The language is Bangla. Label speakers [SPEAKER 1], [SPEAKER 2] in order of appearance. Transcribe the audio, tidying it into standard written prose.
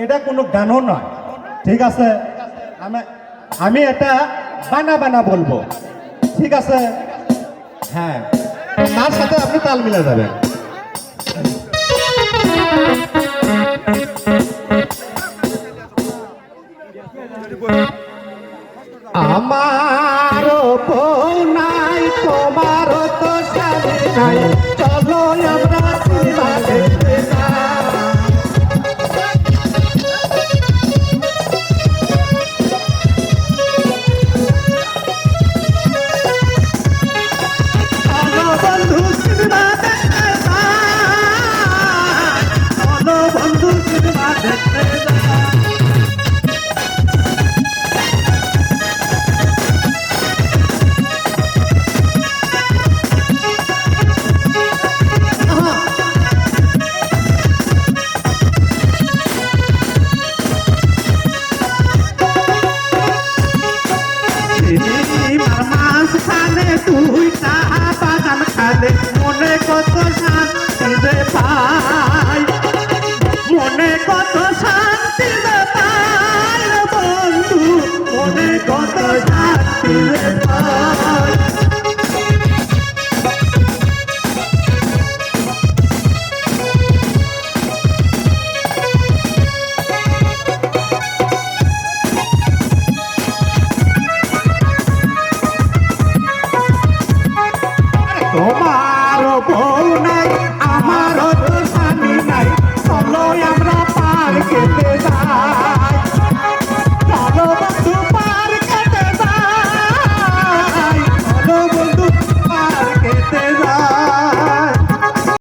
[SPEAKER 1] এটা কোনো গানও নয়, ঠিক আছে? আমি এটা বানা বানা বলবো, ঠিক আছে? হ্যাঁ, তার সাথে আপনি তাল মিলে যাবেন। আমারও বউ নাই, তোমারও তো স্বামী নাই,